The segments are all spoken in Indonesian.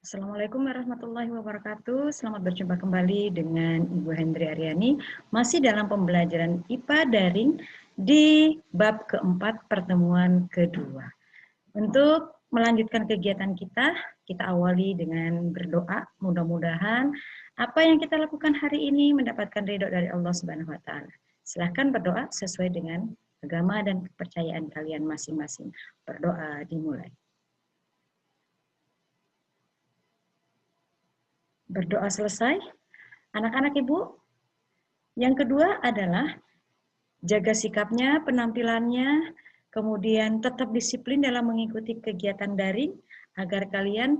Assalamualaikum warahmatullahi wabarakatuh. Selamat berjumpa kembali dengan Ibu Hendri Aryani. Masih dalam pembelajaran IPA daring di bab keempat pertemuan kedua. Untuk melanjutkan kegiatan kita awali dengan berdoa. Mudah-mudahan apa yang kita lakukan hari ini mendapatkan ridho dari Allah Subhanahu wa Ta'ala. Silahkan berdoa sesuai dengan agama dan kepercayaan kalian masing-masing. Berdoa dimulai. Berdoa selesai, anak-anak Ibu. Yang kedua adalah jaga sikapnya, penampilannya, kemudian tetap disiplin dalam mengikuti kegiatan daring agar kalian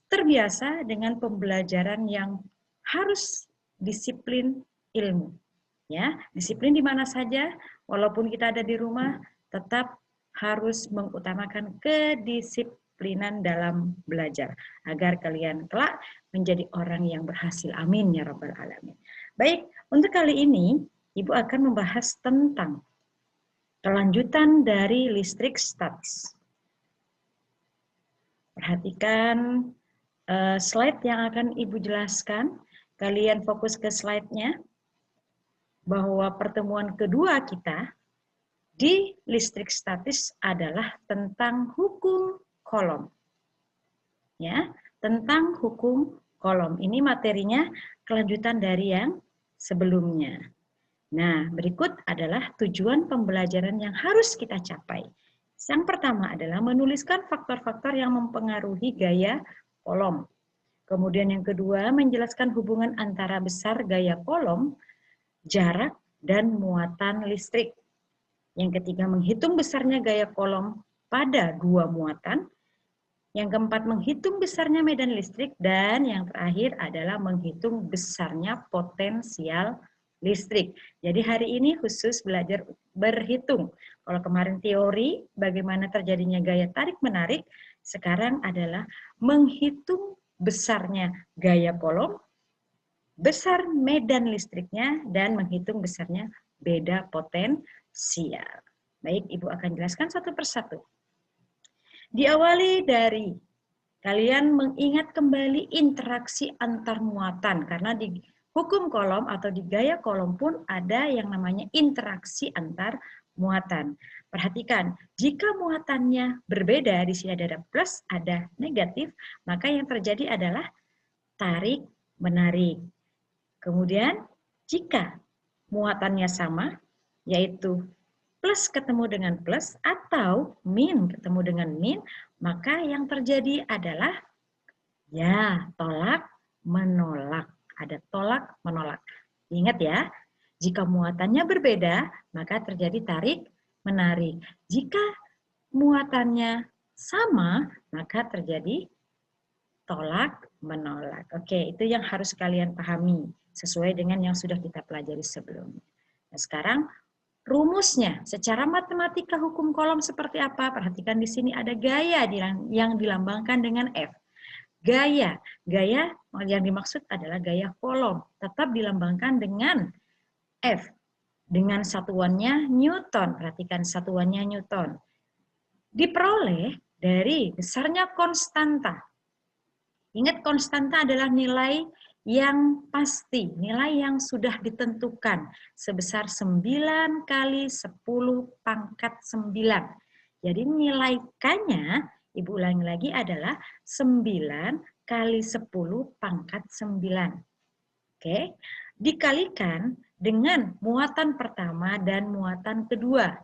terbiasa dengan pembelajaran yang harus disiplin ilmu. Ya, disiplin di mana saja, walaupun kita ada di rumah, tetap harus mengutamakan kedisiplinan dalam belajar agar kalian kelak menjadi orang yang berhasil. Amin ya rabbal alamin. Baik, untuk kali ini Ibu akan membahas tentang kelanjutan dari listrik statis. Perhatikan slide yang akan Ibu jelaskan. Kalian fokus ke slide-nya bahwa pertemuan kedua kita di listrik statis adalah tentang hukum Coulomb. Ya, tentang hukum Coulomb. Ini materinya kelanjutan dari yang sebelumnya. Nah, berikut adalah tujuan pembelajaran yang harus kita capai. Yang pertama adalah menuliskan faktor-faktor yang mempengaruhi gaya Coulomb. Kemudian yang kedua, menjelaskan hubungan antara besar gaya Coulomb, jarak, dan muatan listrik. Yang ketiga, menghitung besarnya gaya Coulomb pada dua muatan. Yang keempat, menghitung besarnya medan listrik. Dan yang terakhir adalah menghitung besarnya potensial listrik. Jadi hari ini khusus belajar berhitung. Kalau kemarin teori bagaimana terjadinya gaya tarik-menarik, sekarang adalah menghitung besarnya gaya Coulomb, besar medan listriknya, dan menghitung besarnya beda potensial. Baik, Ibu akan jelaskan satu persatu. Diawali dari kalian mengingat kembali interaksi antar muatan, karena di hukum Coulomb atau di gaya Coulomb pun ada yang namanya interaksi antar muatan. Perhatikan, jika muatannya berbeda, di sini ada plus, ada negatif, maka yang terjadi adalah tarik-menarik. Kemudian, jika muatannya sama, yaitu plus ketemu dengan plus atau min ketemu dengan min, maka yang terjadi adalah ya tolak menolak. Ada tolak menolak. Ingat ya, jika muatannya berbeda, maka terjadi tarik menarik. Jika muatannya sama, maka terjadi tolak menolak. Oke, itu yang harus kalian pahami sesuai dengan yang sudah kita pelajari sebelumnya. Nah, sekarang rumusnya secara matematika hukum Coulomb seperti apa? Perhatikan di sini ada gaya yang dilambangkan dengan F. Gaya yang dimaksud adalah gaya Coulomb, tetap dilambangkan dengan F. Dengan satuannya Newton. Perhatikan satuannya Newton. Diperoleh dari besarnya konstanta. Ingat, konstanta adalah nilai yang pasti, nilai yang sudah ditentukan sebesar 9 kali 10 pangkat 9. Jadi nilai K-nya, Ibu ulangi lagi, adalah 9 kali 10 pangkat 9. Oke, dikalikan dengan muatan pertama dan muatan kedua.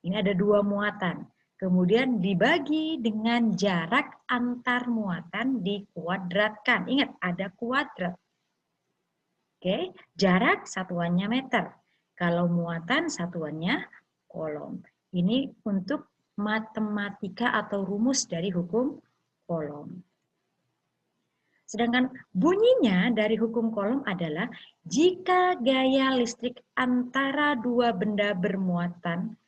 Ini ada dua muatan. Kemudian dibagi dengan jarak antar muatan dikuadratkan. Ingat, ada kuadrat. Oke, jarak satuannya meter. Kalau muatan satuannya Coulomb. Ini untuk matematika atau rumus dari hukum Coulomb. Sedangkan bunyinya dari hukum Coulomb adalah jika gaya listrik antara dua benda bermuatan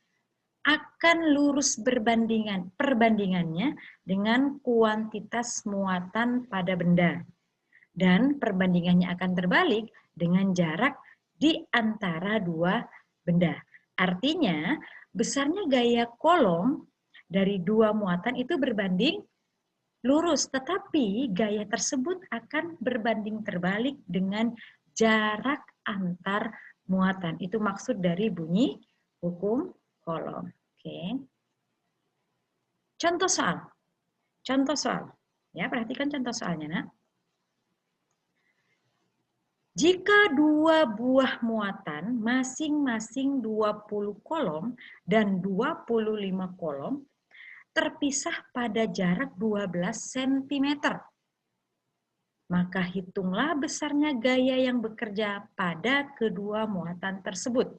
akan lurus perbandingannya dengan kuantitas muatan pada benda. Dan perbandingannya akan terbalik dengan jarak di antara dua benda. Artinya, besarnya gaya Coulomb dari dua muatan itu berbanding lurus, tetapi gaya tersebut akan berbanding terbalik dengan jarak antar muatan. Itu maksud dari bunyi hukum Coulomb. Oke. Contoh soal. Contoh soal. Ya, perhatikan contoh soalnya, Nak. Jika dua buah muatan masing-masing 20 kolom dan 25 kolom terpisah pada jarak 12 cm, maka hitunglah besarnya gaya yang bekerja pada kedua muatan tersebut.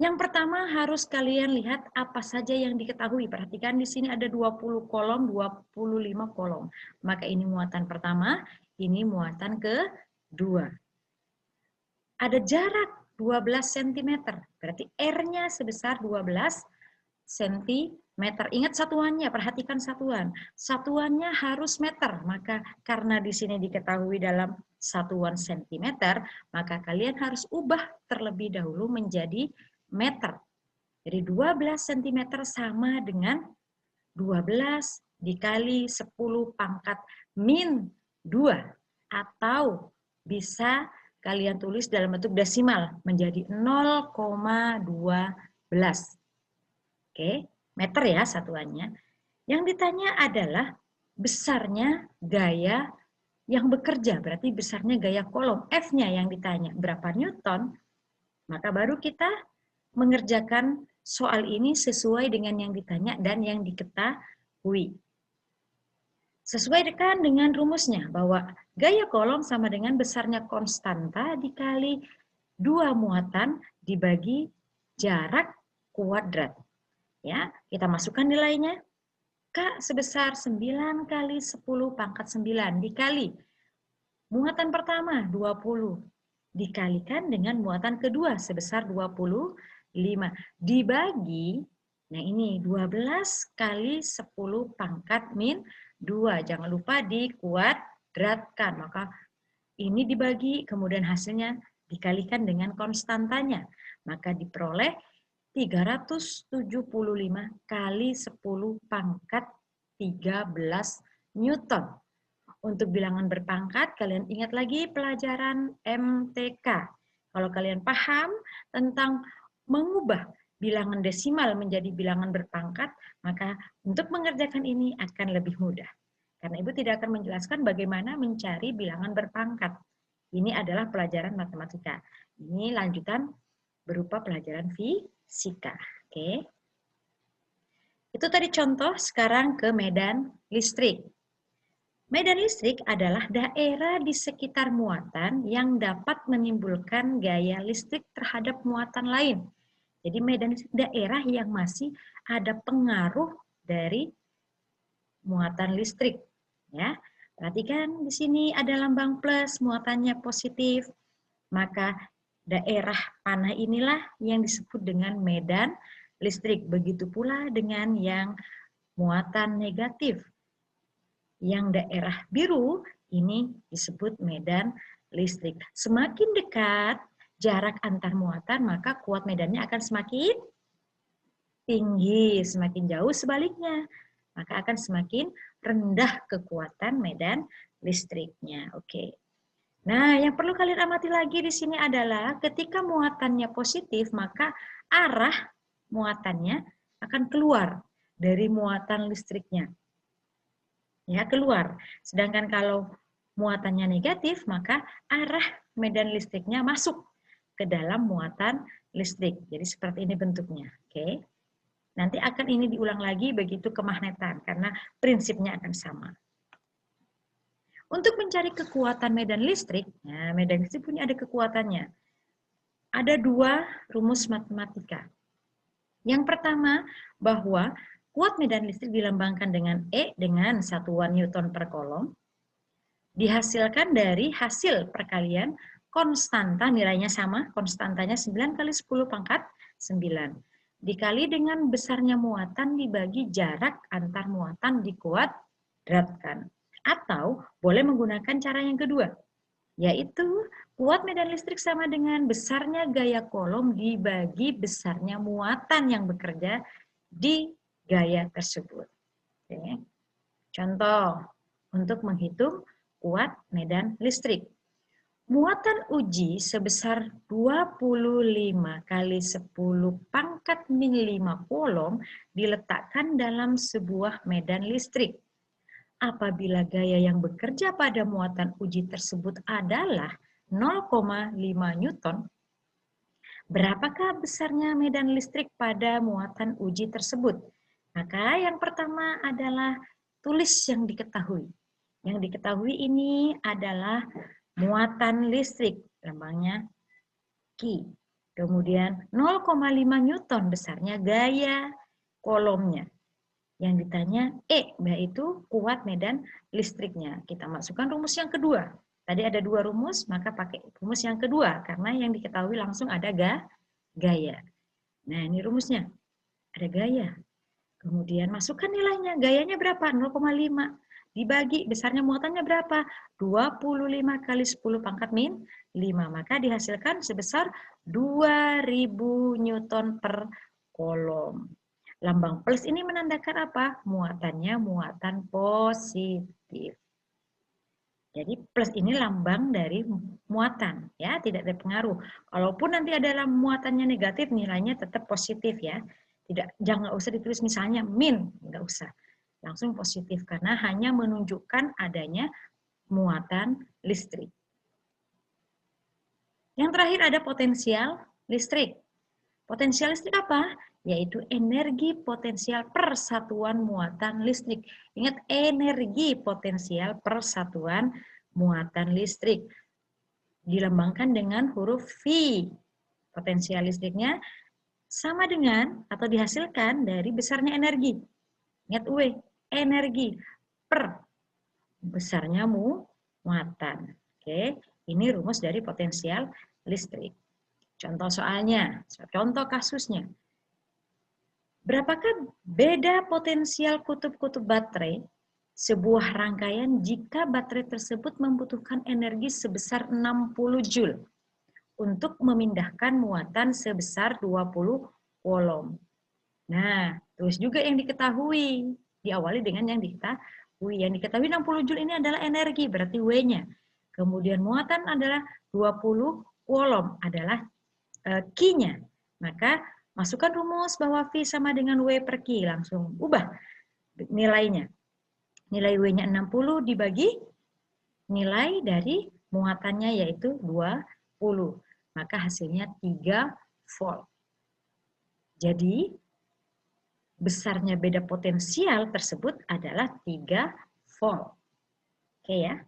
Yang pertama harus kalian lihat apa saja yang diketahui. Perhatikan di sini ada 20 kolom, 25 kolom. Maka ini muatan pertama, ini muatan kedua. Ada jarak 12 cm, berarti R-nya sebesar 12 cm. Ingat satuannya, perhatikan satuan. Satuannya harus meter, maka karena di sini diketahui dalam satuan cm, maka kalian harus ubah terlebih dahulu menjadi meter. Jadi 12 cm sama dengan 12 dikali 10 pangkat min 2. Atau bisa kalian tulis dalam bentuk desimal menjadi 0,12. Oke, meter ya satuannya. Yang ditanya adalah besarnya gaya yang bekerja, berarti besarnya gaya kolom. F-nya yang ditanya, berapa Newton? Maka baru kita mengerjakan soal ini sesuai dengan yang ditanya dan yang diketahui. Sesuaikan dengan rumusnya bahwa gaya kolom sama dengan besarnya konstanta dikali 2 muatan dibagi jarak kuadrat. Ya, kita masukkan nilainya. K sebesar 9 kali 10 pangkat 9 dikali muatan pertama 20 dikalikan dengan muatan kedua sebesar 25 dibagi, nah ini 12 kali 10 pangkat min 2. Jangan lupa dikuadratkan. Maka ini dibagi, kemudian hasilnya dikalikan dengan konstantanya. Maka diperoleh 375 kali 10 pangkat 13 Newton. Untuk bilangan berpangkat, kalian ingat lagi pelajaran MTK. Kalau kalian paham tentang mengubah bilangan desimal menjadi bilangan berpangkat, maka untuk mengerjakan ini akan lebih mudah. Karena Ibu tidak akan menjelaskan bagaimana mencari bilangan berpangkat. Ini adalah pelajaran matematika. Ini lanjutan berupa pelajaran fisika. Oke. Itu tadi contoh, sekarang ke medan listrik. Medan listrik adalah daerah di sekitar muatan yang dapat menimbulkan gaya listrik terhadap muatan lain. Jadi medan listrik daerah yang masih ada pengaruh dari muatan listrik. Ya, perhatikan di sini ada lambang plus, muatannya positif. Maka daerah panah inilah yang disebut dengan medan listrik. Begitu pula dengan yang muatan negatif. Yang daerah biru ini disebut medan listrik. Semakin dekat jarak antar muatan, maka kuat medannya akan semakin tinggi. Semakin jauh sebaliknya, maka akan semakin rendah kekuatan medan listriknya. Oke. Nah, yang perlu kalian amati lagi di sini adalah ketika muatannya positif, maka arah muatannya akan keluar dari muatan listriknya. Ya, keluar. Sedangkan kalau muatannya negatif, maka arah medan listriknya masuk ke dalam muatan listrik. Jadi seperti ini bentuknya. Oke. Nanti akan ini diulang lagi begitu kemagnetan karena prinsipnya akan sama. Untuk mencari kekuatan medan listrik, nah medan listrik punya ada kekuatannya. Ada dua rumus matematika. Yang pertama, bahwa kuat medan listrik dilambangkan dengan E dengan satuan Newton per kolom. Dihasilkan dari hasil perkalian konstanta, nilainya sama, konstantanya 9 kali 10 pangkat 9. Dikali dengan besarnya muatan dibagi jarak antar muatan dikuadratkan. Atau boleh menggunakan cara yang kedua, yaitu kuat medan listrik sama dengan besarnya gaya kolom dibagi besarnya muatan yang bekerja di gaya tersebut. Oke. Contoh, untuk menghitung kuat medan listrik. Muatan uji sebesar 25 kali 10 pangkat min 5 coulomb diletakkan dalam sebuah medan listrik. Apabila gaya yang bekerja pada muatan uji tersebut adalah 0,5 Newton, berapakah besarnya medan listrik pada muatan uji tersebut? Maka yang pertama adalah tulis yang diketahui. Yang diketahui ini adalah muatan listrik, lambangnya Q. Kemudian 0,5 Newton besarnya gaya kolomnya. Yang ditanya E, yaitu kuat medan listriknya. Kita masukkan rumus yang kedua. Tadi ada 2 rumus, maka pakai rumus yang kedua, karena yang diketahui langsung ada gaya. Nah, ini rumusnya. Ada gaya. Kemudian masukkan nilainya. Gayanya berapa? 0,5. Dibagi, besarnya muatannya berapa? 25 kali 10 pangkat min 5. Maka dihasilkan sebesar 2000 Newton per coulomb. Lambang plus ini menandakan apa? Muatannya muatan positif. Jadi plus ini lambang dari muatan, ya, tidak ada pengaruh. Kalaupun nanti ada muatannya negatif, nilainya tetap positif, ya. Jangan usah ditulis misalnya min, nggak usah. Langsung positif karena hanya menunjukkan adanya muatan listrik. Yang terakhir ada potensial listrik. Potensial listrik apa? Yaitu energi potensial per satuan muatan listrik. Ingat, energi potensial per satuan muatan listrik. Dilambangkan dengan huruf V. Potensial listriknya sama dengan atau dihasilkan dari besarnya energi. Ingat W, energi per besarnya muatan. Oke, ini rumus dari potensial listrik. Contoh soalnya, contoh kasusnya. Berapakah beda potensial kutub-kutub baterai sebuah rangkaian jika baterai tersebut membutuhkan energi sebesar 60 Joule untuk memindahkan muatan sebesar 20 coulomb. Nah, terus juga yang diketahui. Diawali dengan yang diketahui. Yang diketahui 60 Joule ini adalah energi, berarti W-nya. Kemudian muatan adalah 20 coulomb, adalah Q-nya. Maka masukkan rumus bahwa V sama dengan W per Q. Langsung ubah nilainya. Nilai W-nya 60 dibagi nilai dari muatannya yaitu 20. Maka hasilnya 3 volt. Jadi, besarnya beda potensial tersebut adalah 3 volt. Oke ya?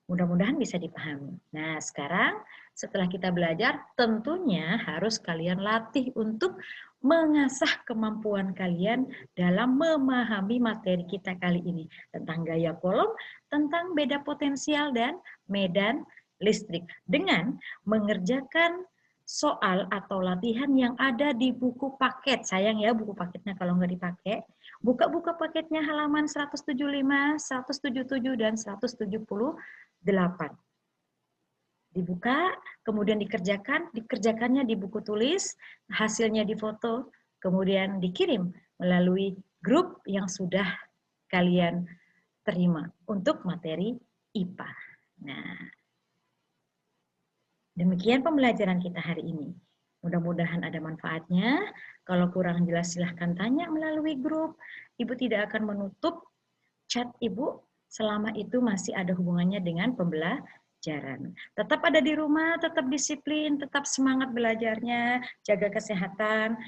Mudah-mudahan bisa dipahami. Nah, sekarang setelah kita belajar, tentunya harus kalian latih untuk mengasah kemampuan kalian dalam memahami materi kita kali ini. Tentang gaya kolom, tentang beda potensial dan medan listrik. Dengan mengerjakan soal atau latihan yang ada di buku paket. Sayang ya buku paketnya kalau nggak dipakai. Buka-buka paketnya halaman 175, 177, dan 178. Dibuka, kemudian dikerjakannya di buku tulis, hasilnya difoto, kemudian dikirim melalui grup yang sudah kalian terima untuk materi IPA. Nah, demikian pembelajaran kita hari ini. Mudah-mudahan ada manfaatnya. Kalau kurang jelas silahkan tanya melalui grup. Ibu tidak akan menutup chat Ibu selama itu masih ada hubungannya dengan pembelajaran. Tetap ada di rumah, tetap disiplin, tetap semangat belajarnya, jaga kesehatan.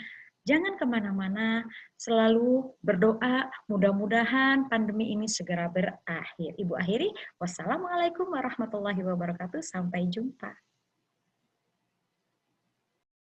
Jangan kemana-mana, selalu berdoa, mudah-mudahan pandemi ini segera berakhir. Ibu akhiri, wassalamualaikum warahmatullahi wabarakatuh, sampai jumpa.